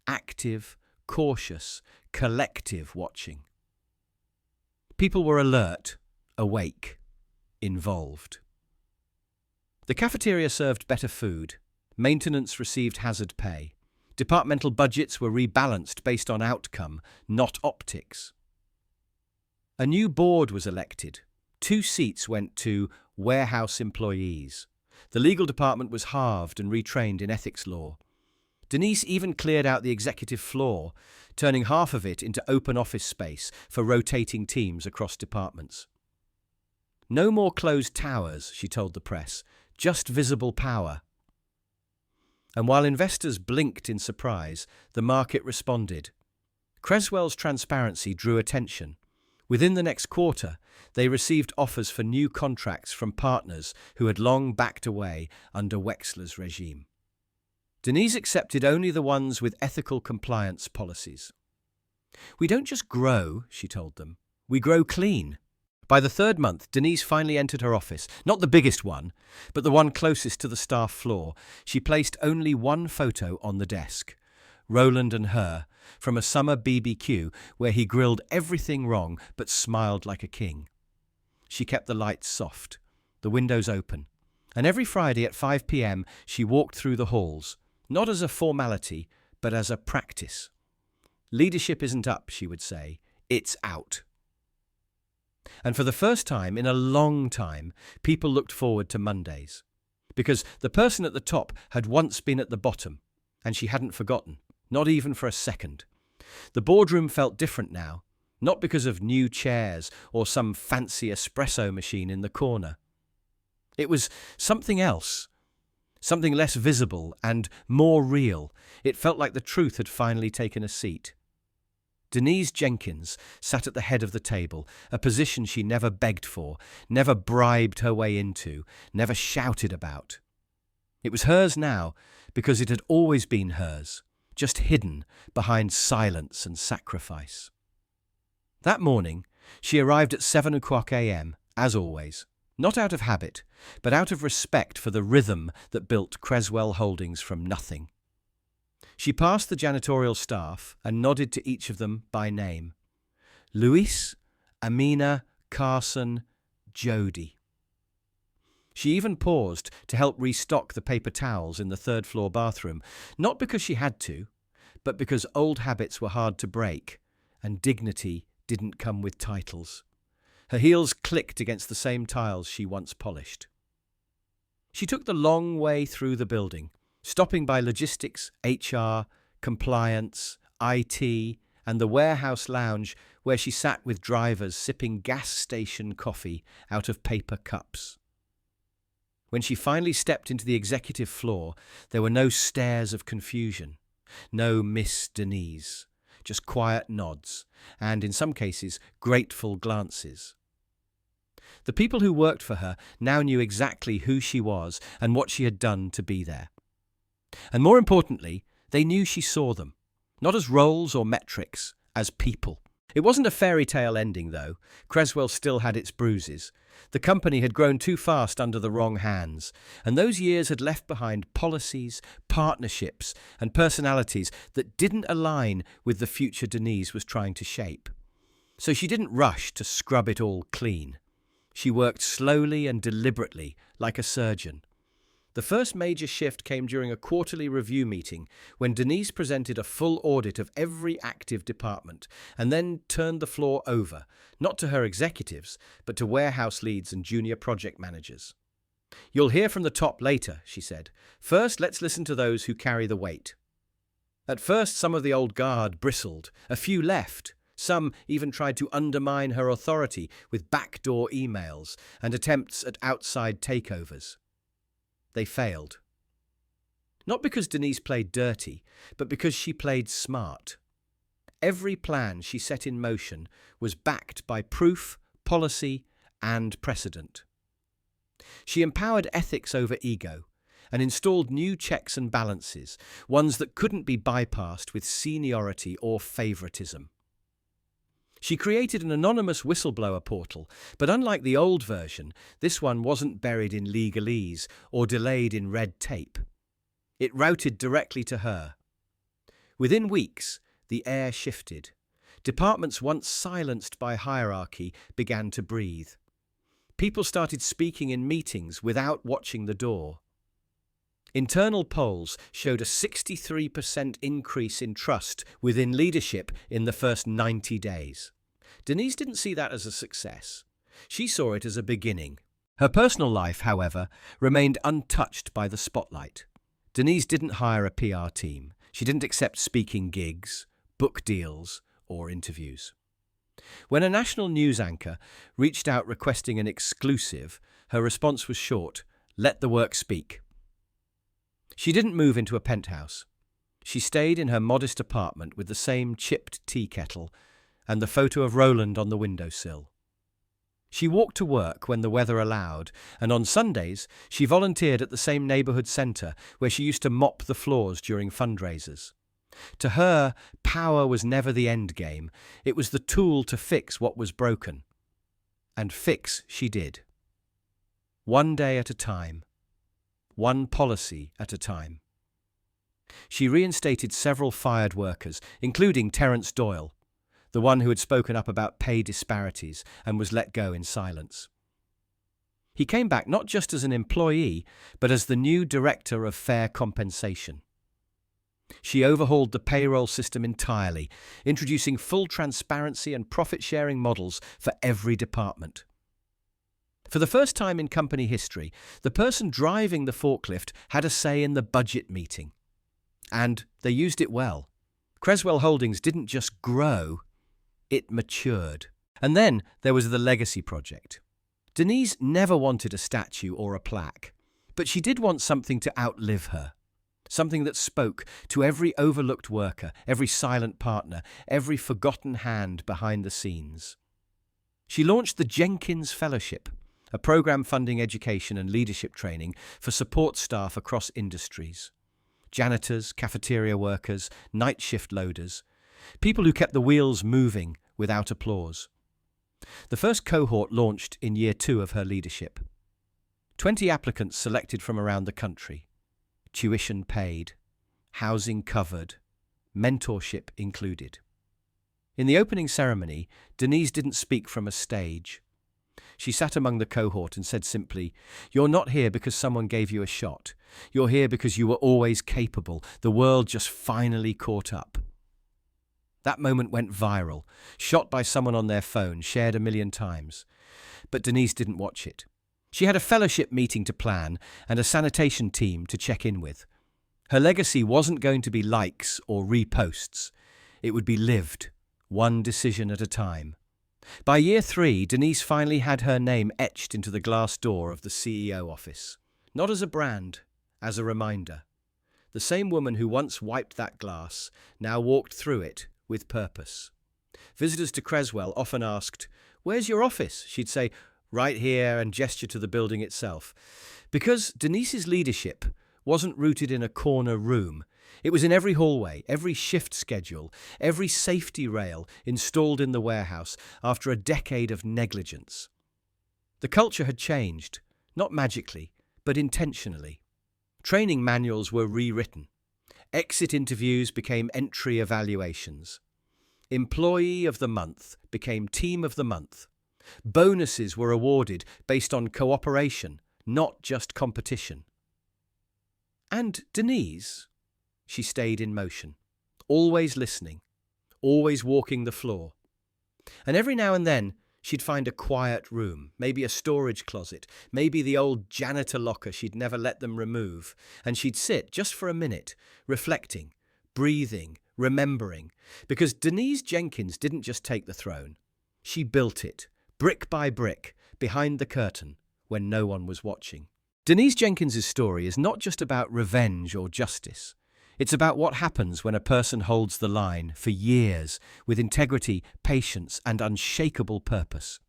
Active, cautious, collective watching. People were alert, awake, involved. The cafeteria served better food. Maintenance received hazard pay. Departmental budgets were rebalanced based on outcome, not optics. A new board was elected. 2 seats went to warehouse employees. The legal department was halved and retrained in ethics law. Denise even cleared out the executive floor, turning half of it into open office space for rotating teams across departments. No more closed towers, she told the press, just visible power. And while investors blinked in surprise, the market responded. Creswell's transparency drew attention. Within the next quarter, they received offers for new contracts from partners who had long backed away under Wexler's regime. Denise accepted only the ones with ethical compliance policies. "We don't just grow," she told them. "We grow clean." By the 3rd month, Denise finally entered her office, not the biggest one, but the one closest to the staff floor. She placed only one photo on the desk, Roland and her, from a summer BBQ where he grilled everything wrong but smiled like a king. She kept the lights soft, the windows open, and every Friday at 5 p.m. she walked through the halls, not as a formality, but as a practice. Leadership isn't up, she would say, it's out. And for the first time in a long time, people looked forward to Mondays. Because the person at the top had once been at the bottom, and she hadn't forgotten, not even for a second. The boardroom felt different now, not because of new chairs or some fancy espresso machine in the corner. It was something else, something less visible and more real. It felt like the truth had finally taken a seat. Denise Jenkins sat at the head of the table, a position she never begged for, never bribed her way into, never shouted about. It was hers now because it had always been hers, just hidden behind silence and sacrifice. That morning, she arrived at 7 o'clock a.m., as always, not out of habit, but out of respect for the rhythm that built Creswell Holdings from nothing. She passed the janitorial staff and nodded to each of them by name. Luis, Amina, Carson, Jody. She even paused to help restock the paper towels in the third-floor bathroom, not because she had to, but because old habits were hard to break, and dignity didn't come with titles. Her heels clicked against the same tiles she once polished. She took the long way through the building, stopping by logistics, HR, compliance, IT, and the warehouse lounge where she sat with drivers sipping gas station coffee out of paper cups. When she finally stepped into the executive floor, there were no stares of confusion, no Miss Denise, just quiet nods, and in some cases, grateful glances. The people who worked for her now knew exactly who she was and what she had done to be there. And more importantly, they knew she saw them, not as roles or metrics, as people. It wasn't a fairy tale ending, though. Creswell still had its bruises. The company had grown too fast under the wrong hands, and those years had left behind policies, partnerships, and personalities that didn't align with the future Denise was trying to shape. So she didn't rush to scrub it all clean. She worked slowly and deliberately, like a surgeon. The first major shift came during a quarterly review meeting when Denise presented a full audit of every active department and then turned the floor over, not to her executives, but to warehouse leads and junior project managers. "You'll hear from the top later," she said. "First, let's listen to those who carry the weight." At first, some of the old guard bristled. A few left. Some even tried to undermine her authority with backdoor emails and attempts at outside takeovers. They failed. Not because Denise played dirty, but because she played smart. Every plan she set in motion was backed by proof, policy, and precedent. She empowered ethics over ego and installed new checks and balances, ones that couldn't be bypassed with seniority or favoritism. She created an anonymous whistleblower portal, but unlike the old version, this one wasn't buried in legalese or delayed in red tape. It routed directly to her. Within weeks, the air shifted. Departments once silenced by hierarchy began to breathe. People started speaking in meetings without watching the door. Internal polls showed a 63% increase in trust within leadership in the first 90 days. Denise didn't see that as a success. She saw it as a beginning. Her personal life, however, remained untouched by the spotlight. Denise didn't hire a PR team. She didn't accept speaking gigs, book deals, or interviews. When a national news anchor reached out requesting an exclusive, her response was short: "Let the work speak." She didn't move into a penthouse. She stayed in her modest apartment with the same chipped tea kettle and the photo of Roland on the windowsill. She walked to work when the weather allowed, and on Sundays she volunteered at the same neighborhood center where she used to mop the floors during fundraisers. To her, power was never the end game. It was the tool to fix what was broken. And fix she did. One day at a time. One policy at a time. She reinstated several fired workers, including Terence Doyle, the one who had spoken up about pay disparities and was let go in silence. He came back not just as an employee, but as the new director of fair compensation. She overhauled the payroll system entirely, introducing full transparency and profit-sharing models for every department. For the first time in company history, the person driving the forklift had a say in the budget meeting. And they used it well. Creswell Holdings didn't just grow, it matured. And then there was the legacy project. Denise never wanted a statue or a plaque, but she did want something to outlive her. something that spoke to every overlooked worker, every silent partner, every forgotten hand behind the scenes. She launched the Jenkins Fellowship, a program funding education and leadership training for support staff across industries. Janitors, cafeteria workers, night shift loaders, people who kept the wheels moving without applause. The first cohort launched in year 2 of her leadership. 20 applicants selected from around the country. Tuition paid, housing covered, mentorship included. In the opening ceremony, Denise didn't speak from a stage. She sat among the cohort and said simply, "You're not here because someone gave you a shot. You're here because you were always capable. The world just finally caught up." That moment went viral, shot by someone on their phone, shared 1,000,000 times. But Denise didn't watch it. She had a fellowship meeting to plan and a sanitation team to check in with. Her legacy wasn't going to be likes or reposts. It would be lived, one decision at a time. By year 3, Denise finally had her name etched into the glass door of the CEO office. Not as a brand, as a reminder. The same woman who once wiped that glass now walked through it with purpose. Visitors to Creswell often asked, "Where's your office?" She'd say, "Right here," and gesture to the building itself. Because Denise's leadership wasn't rooted in a corner room. It was in every hallway, every shift schedule, every safety rail installed in the warehouse after a decade of negligence. The culture had changed, not magically, but intentionally. Training manuals were rewritten. Exit interviews became entry evaluations. Employee of the month became team of the month. Bonuses were awarded based on cooperation, not just competition. And Denise, she stayed in motion, always listening, always walking the floor. And every now and then, she'd find a quiet room, maybe a storage closet, maybe the old janitor locker she'd never let them remove, and she'd sit just for a minute, reflecting, breathing, remembering, because Denise Jenkins didn't just take the throne. She built it, brick by brick, behind the curtain, when no one was watching. Denise Jenkins's story is not just about revenge or justice. It's about what happens when a person holds the line for years with integrity, patience, and unshakable purpose.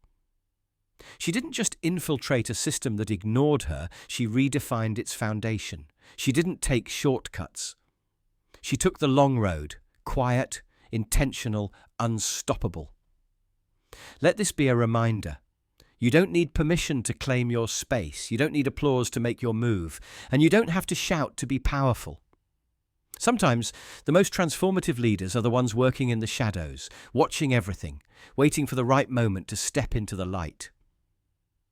She didn't just infiltrate a system that ignored her, she redefined its foundation. She didn't take shortcuts. She took the long road, quiet, intentional, unstoppable. Let this be a reminder. You don't need permission to claim your space. You don't need applause to make your move. And you don't have to shout to be powerful. Sometimes the most transformative leaders are the ones working in the shadows, watching everything, waiting for the right moment to step into the light.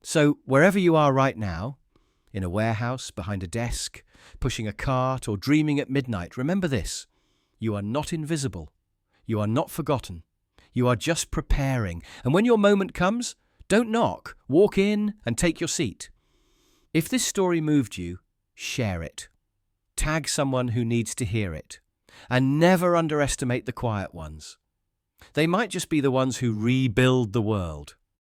So wherever you are right now, in a warehouse, behind a desk, pushing a cart, or dreaming at midnight, remember this: you are not invisible. You are not forgotten. You are just preparing. And when your moment comes, don't knock. Walk in and take your seat. If this story moved you, share it. Tag someone who needs to hear it. And never underestimate the quiet ones. They might just be the ones who rebuild the world.